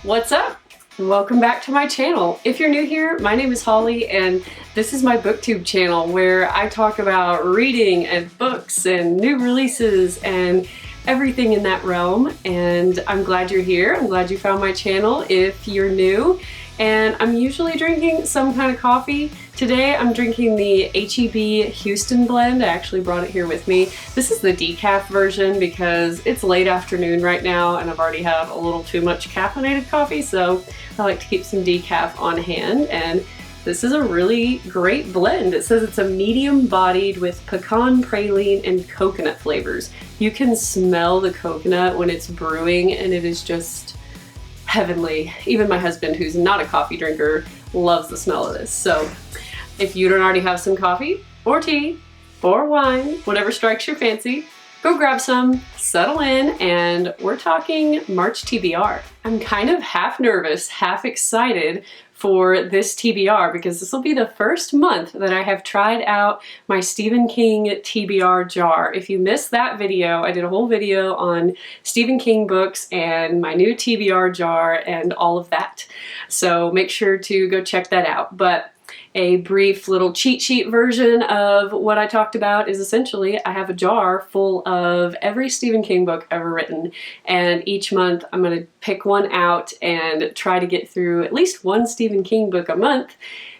What's up? Welcome back to my channel. If you're new here, my name is Holly and this is my BookTube channel where I talk about reading and books and new releases and everything in that realm. And I'm glad you're here. I'm glad you found my channel if you're new. And I'm usually drinking some kind of coffee. Today I'm drinking the H-E-B Houston blend. I actually brought it here with me. This is the decaf version because it's late afternoon right now and I've already had a little too much caffeinated coffee, so I like to keep some decaf on hand. And this is a really great blend. It says it's a medium bodied with pecan, praline, and coconut flavors. You can smell the coconut when it's brewing and it is just heavenly. Even my husband, who's not a coffee drinker, loves the smell of this. So if you don't already have some coffee or tea or wine, whatever strikes your fancy, go grab some, settle in, and we're talking March TBR. I'm kind of half nervous, half excited for this TBR because this will be the first month that I have tried out my Stephen King TBR jar. If you missed that video, I did a whole video on Stephen King books and my new TBR jar and all of that. So make sure to go check that out. But a brief little cheat sheet version of what I talked about is essentially I have a jar full of every Stephen King book ever written, and each month I'm going to pick one out and try to get through at least one Stephen King book a month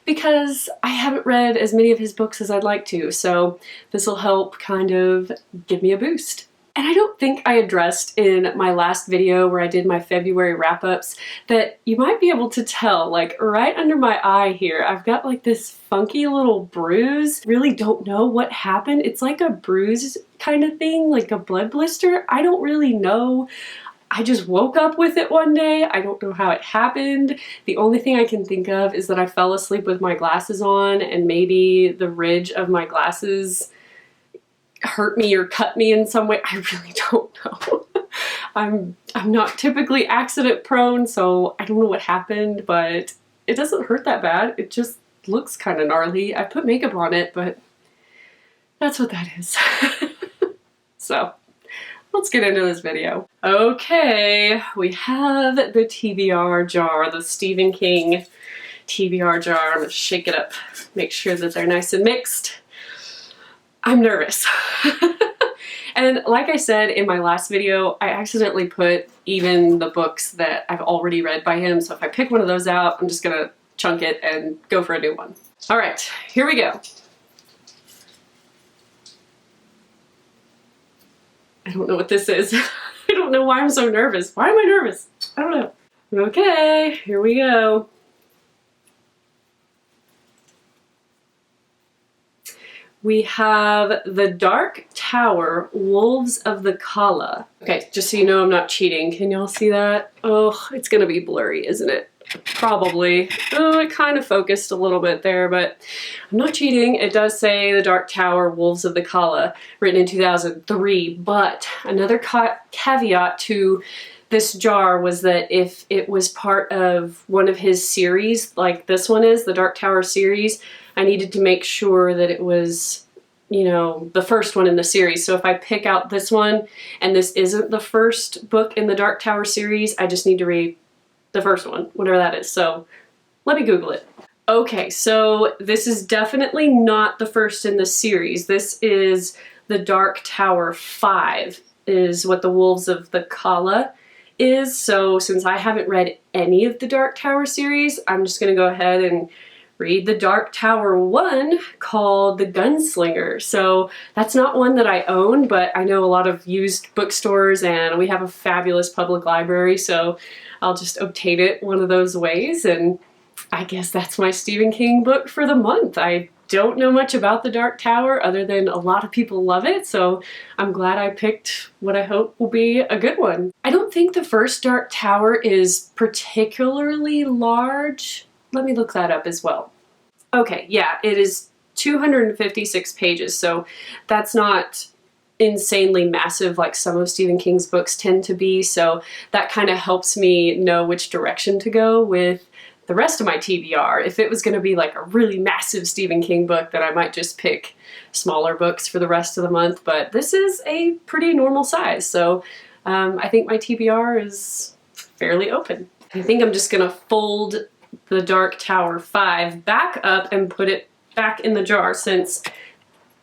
because I haven't read as many of his books as I'd like to, so this will help kind of give me a boost. And I don't think I addressed in my last video where I did my February wrap-ups that you might be able to tell, like right under my eye here, I've got like this funky little bruise. Really don't know what happened. It's like a bruise kind of thing, like a blood blister. I don't really know. I just woke up with it one day. I don't know how it happened. The only thing I can think of is that I fell asleep with my glasses on and maybe the ridge of my glasses hurt me or cut me in some way. I really don't know. I'm not typically accident prone, so I don't know what happened, but it doesn't hurt that bad. It just looks kind of gnarly. I put makeup on it, but that's what that is. So let's get into this video. Okay, we have the TBR jar, the Stephen King TBR jar. I'm gonna shake it up, make sure that they're nice and mixed. I'm nervous. And like I said in my last video, I accidentally put even the books that I've already read by him. So if I pick one of those out, I'm just gonna chunk it and go for a new one. All right, here we go. I don't know what this is. I don't know why I'm so nervous. Why am I nervous? I don't know. Okay, here we go. We have The Dark Tower, Wolves of the Kala. Okay, just so you know I'm not cheating. Can y'all see that? Oh, it's gonna be blurry, isn't it? Probably. Oh, it kind of focused a little bit there, but I'm not cheating. It does say The Dark Tower, Wolves of the Kala, written in 2003, but another caveat to this jar was that if it was part of one of his series, like this one is, the Dark Tower series, I needed to make sure that it was, you know, the first one in the series. So if I pick out this one and this isn't the first book in the Dark Tower series, I just need to read the first one, whatever that is. So let me Google it. Okay, so this is definitely not the first in the series. This is the Dark Tower 5 is what the Wolves of the Kala is. So since I haven't read any of the Dark Tower series, I'm just gonna go ahead and read the Dark Tower 1 called The Gunslinger. So that's not one that I own, but I know a lot of used bookstores and we have a fabulous public library, so I'll just obtain it one of those ways, and I guess that's my Stephen King book for the month. I don't know much about the Dark Tower other than a lot of people love it, so I'm glad I picked what I hope will be a good one. I don't think the first Dark Tower is particularly large. Let me look that up as well. Okay, yeah, it is 256 pages, so that's not insanely massive like some of Stephen King's books tend to be, so that kind of helps me know which direction to go with the rest of my TBR. If it was going to be like a really massive Stephen King book, then I might just pick smaller books for the rest of the month, but this is a pretty normal size, so I think my TBR is fairly open. I think I'm just gonna fold the Dark Tower 5 back up and put it back in the jar since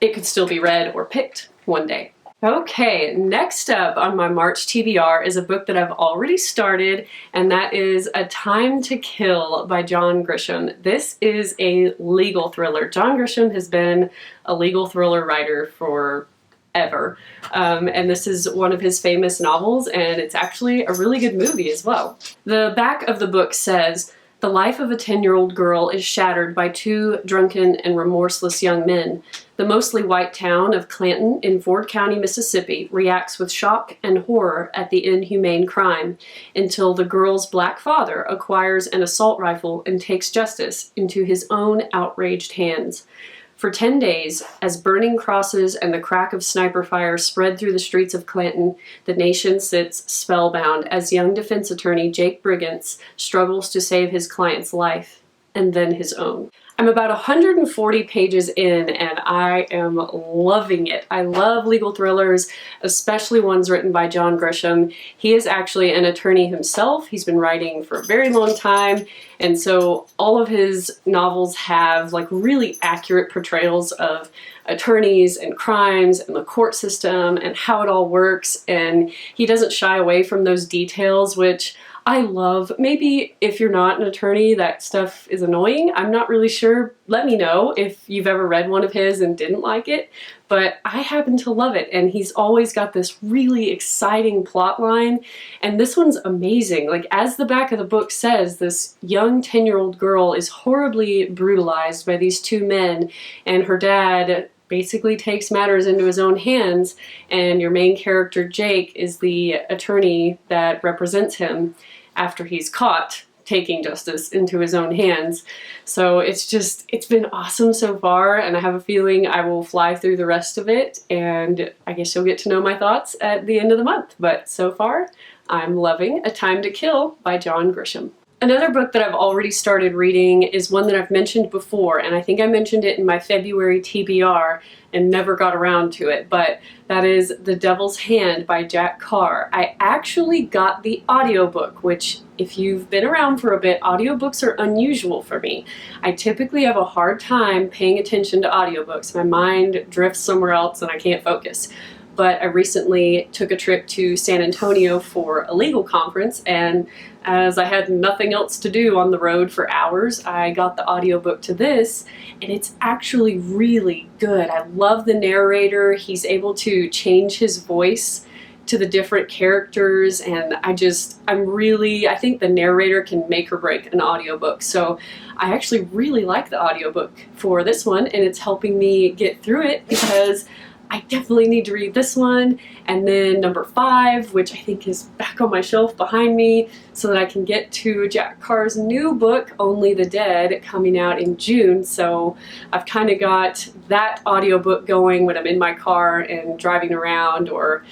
it could still be read or picked one day. Okay, next up on my March TBR is a book that I've already started, and that is A Time to Kill by John Grisham. This is a legal thriller. John Grisham has been a legal thriller writer forever, and this is one of his famous novels, and it's actually a really good movie as well. The back of the book says, "The life of a 10-year-old girl is shattered by two drunken and remorseless young men. The mostly white town of Clanton in Ford County, Mississippi reacts with shock and horror at the inhumane crime until the girl's black father acquires an assault rifle and takes justice into his own outraged hands. For 10 days, as burning crosses and the crack of sniper fire spread through the streets of Clanton, the nation sits spellbound as young defense attorney Jake Brigance struggles to save his client's life, and then his own." I'm about 140 pages in and I am loving it. I love legal thrillers, especially ones written by John Grisham. He is actually an attorney himself. He's been writing for a very long time, and so all of his novels have like really accurate portrayals of attorneys and crimes and the court system and how it all works, and he doesn't shy away from those details, which I love. Maybe if you're not an attorney, that stuff is annoying. I'm not really sure. Let me know if you've ever read one of his and didn't like it, but I happen to love it, and he's always got this really exciting plot line, and this one's amazing. Like, as the back of the book says, this young 10-year-old girl is horribly brutalized by these two men, and her dad basically takes matters into his own hands, and your main character, Jake, is the attorney that represents him after he's caught taking justice into his own hands. So it's been awesome so far, and I have a feeling I will fly through the rest of it, and I guess you'll get to know my thoughts at the end of the month. But so far, I'm loving A Time to Kill by John Grisham. Another book that I've already started reading is one that I've mentioned before, and I think I mentioned it in my February TBR and never got around to it, but that is The Devil's Hand by Jack Carr. I actually got the audiobook, which, if you've been around for a bit, audiobooks are unusual for me. I typically have a hard time paying attention to audiobooks. My mind drifts somewhere else and I can't focus. But I recently took a trip to San Antonio for a legal conference, and as I had nothing else to do on the road for hours, I got the audiobook to this, and it's actually really good. I love the narrator. He's able to change his voice to the different characters, and I think the narrator can make or break an audiobook. So I actually really like the audiobook for this one, and it's helping me get through it because I definitely need to read this one, and then number 5, which I think is back on my shelf behind me, so that I can get to Jack Carr's new book, Only the Dead, coming out in June. So I've kind of got that audiobook going when I'm in my car and driving around, or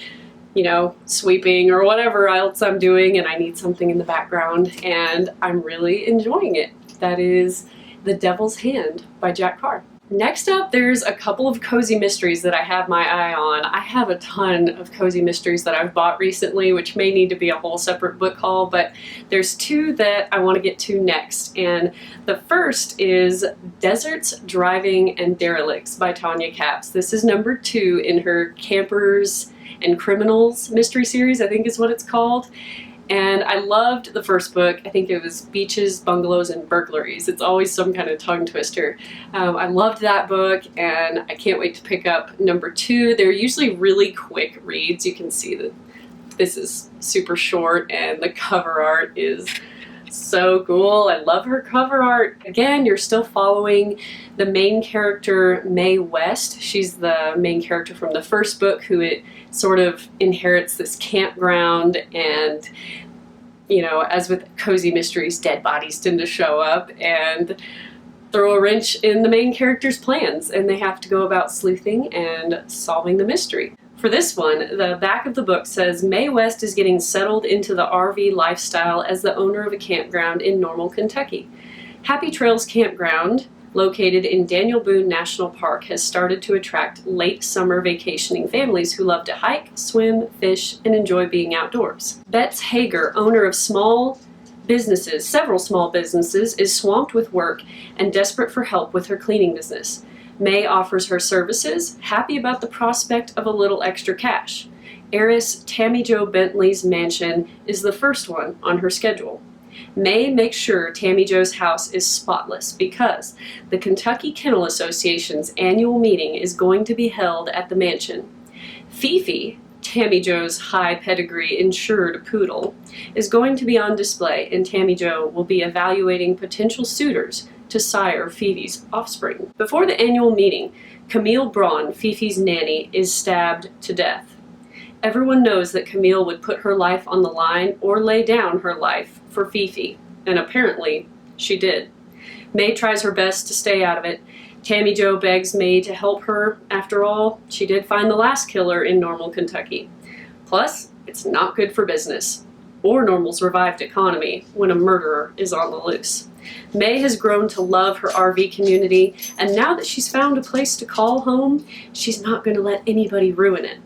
sweeping or whatever else I'm doing, and I need something in the background, and I'm really enjoying it. That is The Devil's Hand by Jack Carr. Next up, there's a couple of cozy mysteries that I have my eye on. I have a ton of cozy mysteries that I've bought recently, which may need to be a whole separate book haul, but there's 2 that I want to get to next. And the first is Deserts, Driving, and Derelicts by Tanya Capps. This is number 2 in her Campers and Criminals mystery series, I think is what it's called. And I loved the first book. I think it was Beaches, Bungalows, and Burglaries. It's always some kind of tongue twister. I loved that book, and I can't wait to pick up number 2. They're usually really quick reads. You can see that this is super short, and the cover art is so cool. I love her cover art. Again, you're still following the main character, Mae West. She's the main character from the first book, who it sort of inherits this campground, and as with cozy mysteries, dead bodies tend to show up and throw a wrench in the main character's plans, and they have to go about sleuthing and solving the mystery. For this one, the back of the book says, Mae West is getting settled into the RV lifestyle as the owner of a campground in Normal, Kentucky. Happy Trails Campground, located in Daniel Boone National Park, has started to attract late summer vacationing families who love to hike, swim, fish, and enjoy being outdoors. Betts Hager, owner of small Several small businesses, is swamped with work and desperate for help with her cleaning business. May offers her services, happy about the prospect of a little extra cash. Heiress Tammy Jo Bentley's mansion is the first one on her schedule. May makes sure Tammy Jo's house is spotless because the Kentucky Kennel Association's annual meeting is going to be held at the mansion. Fifi, Tammy Jo's high pedigree insured poodle, is going to be on display, and Tammy Jo will be evaluating potential suitors to sire Fifi's offspring. Before the annual meeting, Camille Braun, Fifi's nanny, is stabbed to death. Everyone knows that Camille would put her life on the line or lay down her life for Fifi, and apparently she did. May tries her best to stay out of it. Tammy Jo begs May to help her. After all, she did find the last killer in Normal, Kentucky. Plus, it's not good for business, or Normal's revived economy, when a murderer is on the loose. May has grown to love her RV community, and now that she's found a place to call home, she's not going to let anybody ruin it.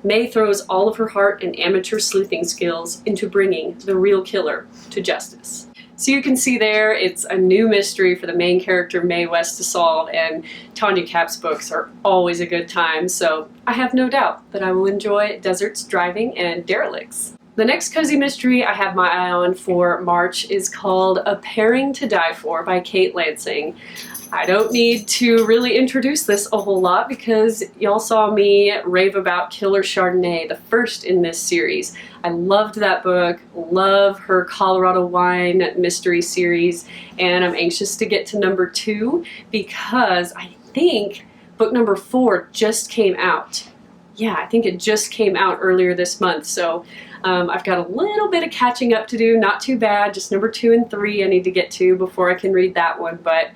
May throws all of her heart and amateur sleuthing skills into bringing the real killer to justice. So you can see there, it's a new mystery for the main character Mae West to solve, and Tanya Kapp's books are always a good time, so I have no doubt that I will enjoy Deserts, Driving, and Derelicts. The next cozy mystery I have my eye on for March is called A Pairing to Die For by Kate Lansing. I don't need to really introduce this a whole lot because y'all saw me rave about Killer Chardonnay, the first in this series. I loved that book, love her Colorado Wine mystery series, and I'm anxious to get to number 2 because I think book number 4 just came out. Yeah, I think it just came out earlier this month, so I've got a little bit of catching up to do, not too bad, just number 2 and 3 I need to get to before I can read that one, but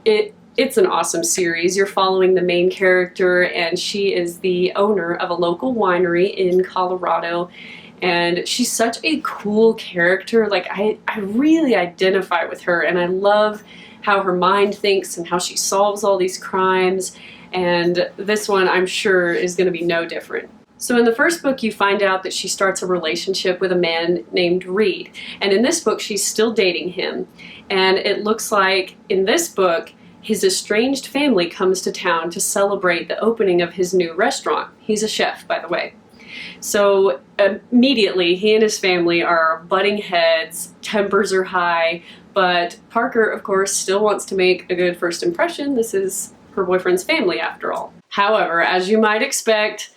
it's an awesome series. You're following the main character, and she is the owner of a local winery in Colorado, and she's such a cool character. Like, I really identify with her, and I love how her mind thinks and how she solves all these crimes, and this one I'm sure is going to be no different. So in the first book, you find out that she starts a relationship with a man named Reed. And in this book, she's still dating him. And it looks like in this book, his estranged family comes to town to celebrate the opening of his new restaurant. He's a chef, by the way. So immediately, he and his family are butting heads, tempers are high, but Parker, of course, still wants to make a good first impression. This is her boyfriend's family, after all. However, as you might expect,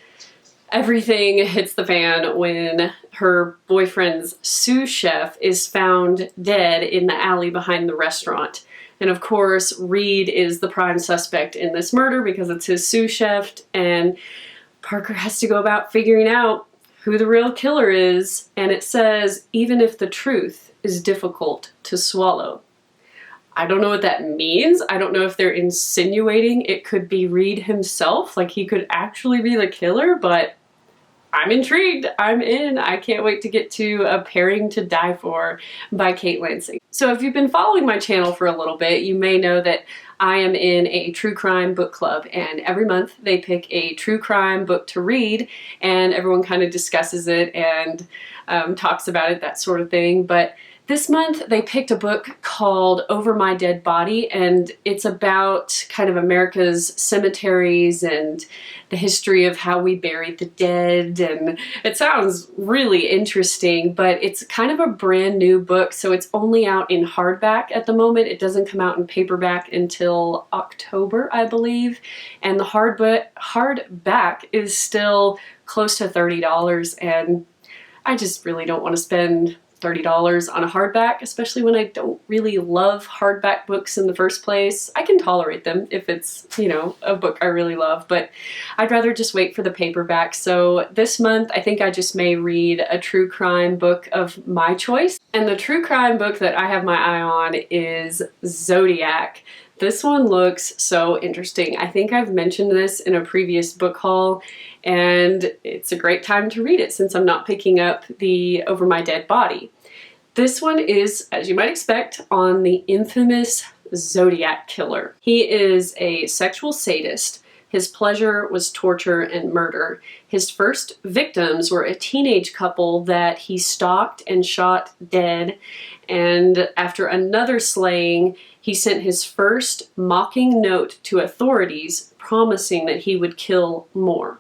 everything hits the fan when her boyfriend's sous chef is found dead in the alley behind the restaurant. And of course, Reed is the prime suspect in this murder because it's his sous chef, and Parker has to go about figuring out who the real killer is, and it says, even if the truth is difficult to swallow. I don't know what that means. I don't know if they're insinuating it could be Reed himself, like he could actually be the killer, but I'm intrigued. I'm in. I can't wait to get to A Pairing to Die For by Kate Lansing. So if you've been following my channel for a little bit, you may know that I am in a true crime book club, and every month they pick a true crime book to read, and everyone kind of discusses it and talks about it, that sort of thing. But this month they picked a book called Over My Dead Body, and it's about kind of America's cemeteries and the history of how we buried the dead, and it sounds really interesting, but it's kind of a brand new book, so it's only out in hardback at the moment. It doesn't come out in paperback until October, I believe, and the hardback is still close to $30, and I just really don't want to spend $30 on a hardback, especially when I don't really love hardback books in the first place. I can tolerate them if it's, you know, a book I really love, but I'd rather just wait for the paperback. So this month, I think I just may read a true crime book of my choice. And the true crime book that I have my eye on is Zodiac. This one looks so interesting. I think I've mentioned this in a previous book haul, and it's a great time to read it since I'm not picking up the Over My Dead Body. This one is, as you might expect, on the infamous Zodiac killer. He is a sexual sadist His pleasure was torture and murder. His first victims were a teenage couple that he stalked and shot dead. And after another slaying, he sent his first mocking note to authorities promising that he would kill more.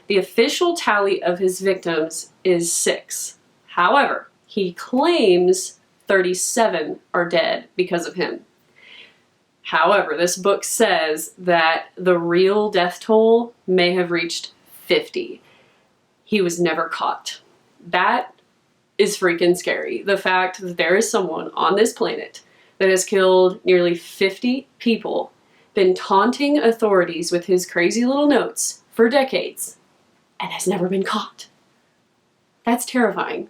The official tally of his victims is 6. However, he claims 37 are dead because of him. However, this book says that the real death toll may have reached 50. He was never caught. That is freaking scary. The fact that there is someone on this planet that has killed nearly 50 people, been taunting authorities with his crazy little notes for decades, and has never been caught. That's terrifying.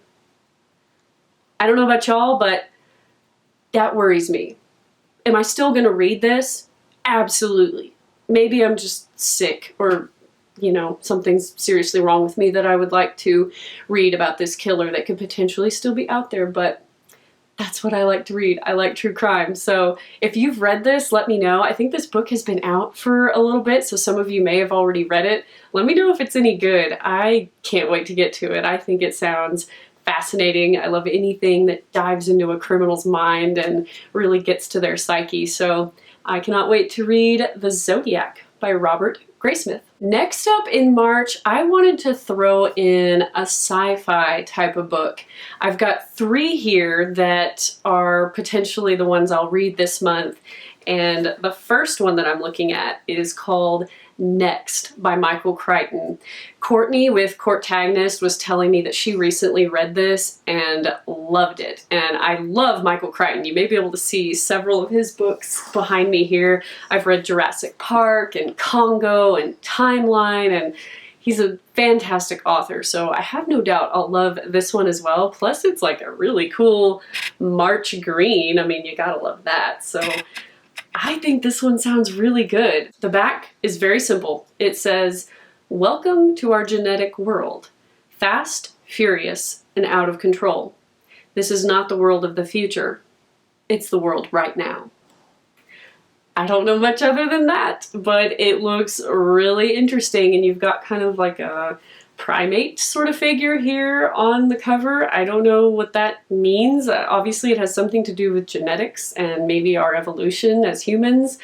I don't know about y'all, but that worries me. Am I still going to read this? Absolutely. Maybe I'm just sick or, something's seriously wrong with me that I would like to read about this killer that could potentially still be out there, but that's what I like to read. I like true crime. So if you've read this, let me know. I think this book has been out for a little bit, so some of you may have already read it. Let me know if it's any good. I can't wait to get to it. I think it sounds fascinating. I love anything that dives into a criminal's mind and really gets to their psyche. So I cannot wait to read The Zodiac by Robert Graysmith. Next up in March, I wanted to throw in a sci-fi type of book. I've got 3 here that are potentially the ones I'll read this month. And the first one that I'm looking at is called Next by Michael Crichton. Courtney with Courtagonist was telling me that she recently read this and loved it. And I love Michael Crichton. You may be able to see several of his books behind me here. I've read Jurassic Park and Congo and Timeline, and he's a fantastic author. So I have no doubt I'll love this one as well. Plus it's like a really cool March green. I mean, you gotta love that. So I think this one sounds really good. The back is very simple. It says, "Welcome to our genetic world. Fast, furious, and out of control. This is not the world of the future. It's the world right now." I don't know much other than that, but it looks really interesting, and you've got kind of like a primate sort of figure here on the cover. I don't know what that means. Obviously it has something to do with genetics and maybe our evolution as humans.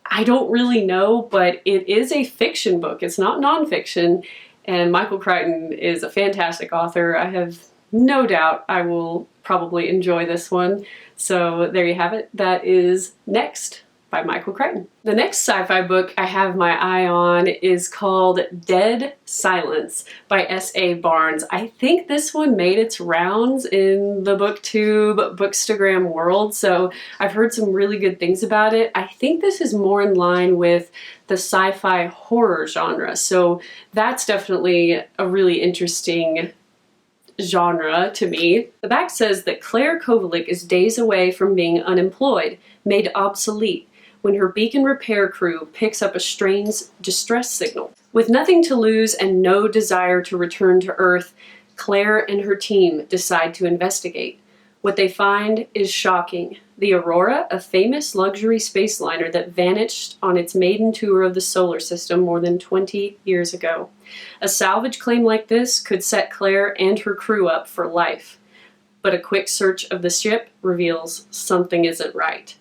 I don't really know, but it is a fiction book. It's not nonfiction, and Michael Crichton is a fantastic author. I have no doubt I will probably enjoy this one. So there you have it. That is Next by Michael Crichton. The next sci-fi book I have my eye on is called Dead Silence by S.A. Barnes. I think this one made its rounds in the BookTube, Bookstagram world, so I've heard some really good things about it. I think this is more in line with the sci-fi horror genre, so that's definitely a really interesting genre to me. The back says that Claire Kovalik is days away from being unemployed, made obsolete, when her beacon repair crew picks up a strange distress signal. With nothing to lose and no desire to return to Earth, Claire and her team decide to investigate. What they find is shocking. The Aurora, a famous luxury space liner that vanished on its maiden tour of the solar system more than 20 years ago. A salvage claim like this could set Claire and her crew up for life. But a quick search of the ship reveals something isn't right.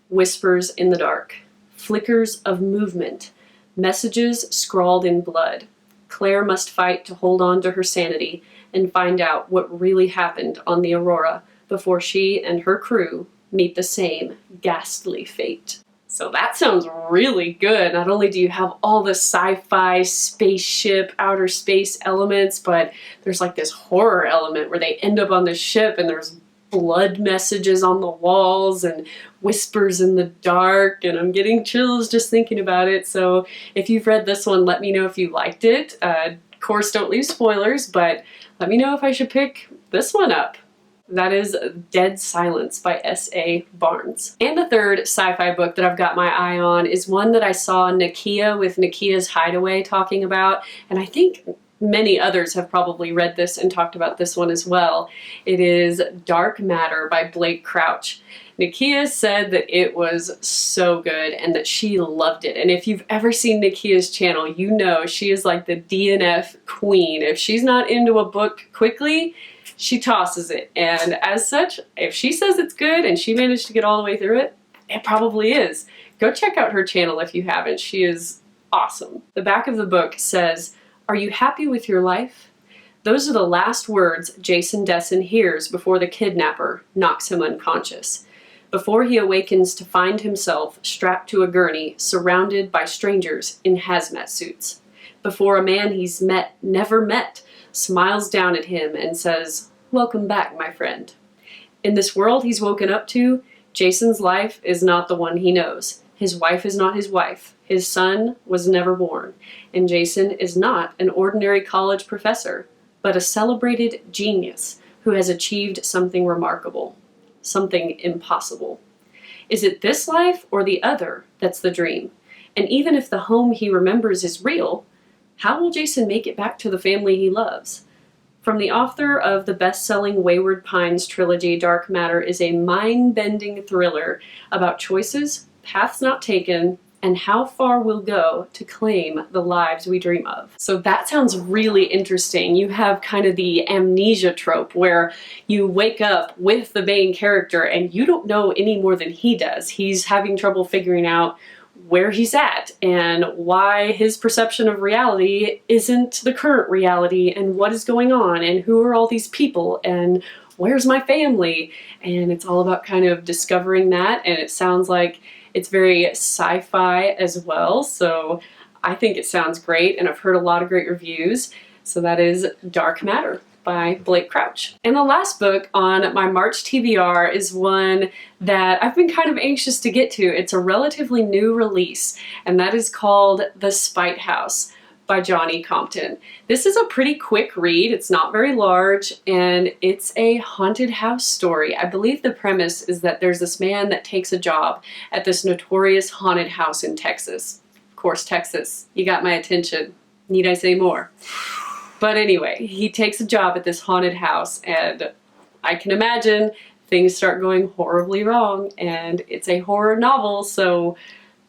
Whispers in the dark, flickers of movement, messages scrawled in blood. Claire must fight to hold on to her sanity and find out what really happened on the Aurora before she and her crew meet the same ghastly fate. So that sounds really good. Not only do you have all the sci-fi, spaceship, outer space elements, but there's like this horror element where they end up on the ship and there's blood messages on the walls and whispers in the dark, and I'm getting chills just thinking about it. So if you've read this one, let me know if you liked it. Of course, don't leave spoilers, but let me know if I should pick this one up. That is Dead Silence by S.A. Barnes. And the third sci-fi book that I've got my eye on is one that I saw Nakia with Nakia's Hideaway talking about, and I think many others have probably read this and talked about this one as well. It is Dark Matter by Blake Crouch. Nakia said that it was so good and that she loved it. And if you've ever seen Nakia's channel, you know she is like the DNF queen. If she's not into a book quickly, she tosses it. And as such, if she says it's good and she managed to get all the way through it, it probably is. Go check out her channel if you haven't. She is awesome. The back of the book says, "Are you happy with your life?" Those are the last words Jason Desson hears before the kidnapper knocks him unconscious. Before he awakens to find himself strapped to a gurney, surrounded by strangers in hazmat suits. Before a man he's never met, smiles down at him and says, "Welcome back, my friend." In this world he's woken up to, Jason's life is not the one he knows. His wife is not his wife. His son was never born. And Jason is not an ordinary college professor, but a celebrated genius who has achieved something remarkable. Something impossible. Is it this life or the other that's the dream? And even if the home he remembers is real, how will Jason make it back to the family he loves? From the author of the best-selling Wayward Pines trilogy, Dark Matter is a mind-bending thriller about choices, paths not taken, and how far we'll go to claim the lives we dream of. So that sounds really interesting. You have kind of the amnesia trope where you wake up with the main character and you don't know any more than he does. He's having trouble figuring out where he's at and why his perception of reality isn't the current reality and what is going on and who are all these people and where's my family? And it's all about kind of discovering that, and it sounds like it's very sci-fi as well, so I think it sounds great, and I've heard a lot of great reviews. So that is Dark Matter by Blake Crouch. And the last book on my March TBR is one that I've been kind of anxious to get to. It's a relatively new release, and that is called The Spite House by Johnny Compton. This is a pretty quick read. It's not very large, and it's a haunted house story. I believe the premise is that there's this man that takes a job at this notorious haunted house in Texas. Of course, Texas. You got my attention. Need I say more? But anyway, he takes a job at this haunted house, and I can imagine things start going horribly wrong, and it's a horror novel, so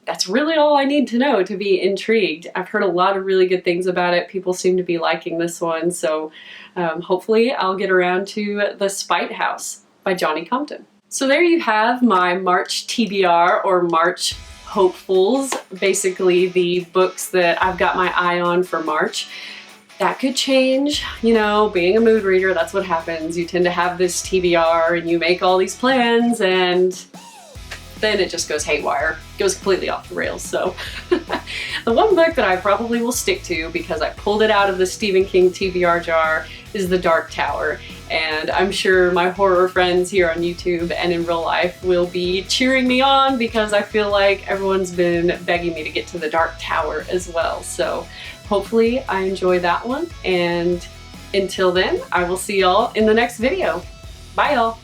that's really all I need to know to be intrigued. I've heard a lot of really good things about it. People seem to be liking this one, so hopefully I'll get around to The Spite House by Johnny Compton. So there you have my March TBR, or March hopefuls, basically the books that I've got my eye on for March. That could change, you know, being a mood reader, that's what happens. You tend to have this TBR and you make all these plans and then it just goes haywire, goes completely off the rails. So the one book that I probably will stick to, because I pulled it out of the Stephen King TBR jar, is The Dark Tower. And I'm sure my horror friends here on YouTube and in real life will be cheering me on, because I feel like everyone's been begging me to get to The Dark Tower as well. So hopefully I enjoy that one. And until then, I will see y'all in the next video. Bye y'all.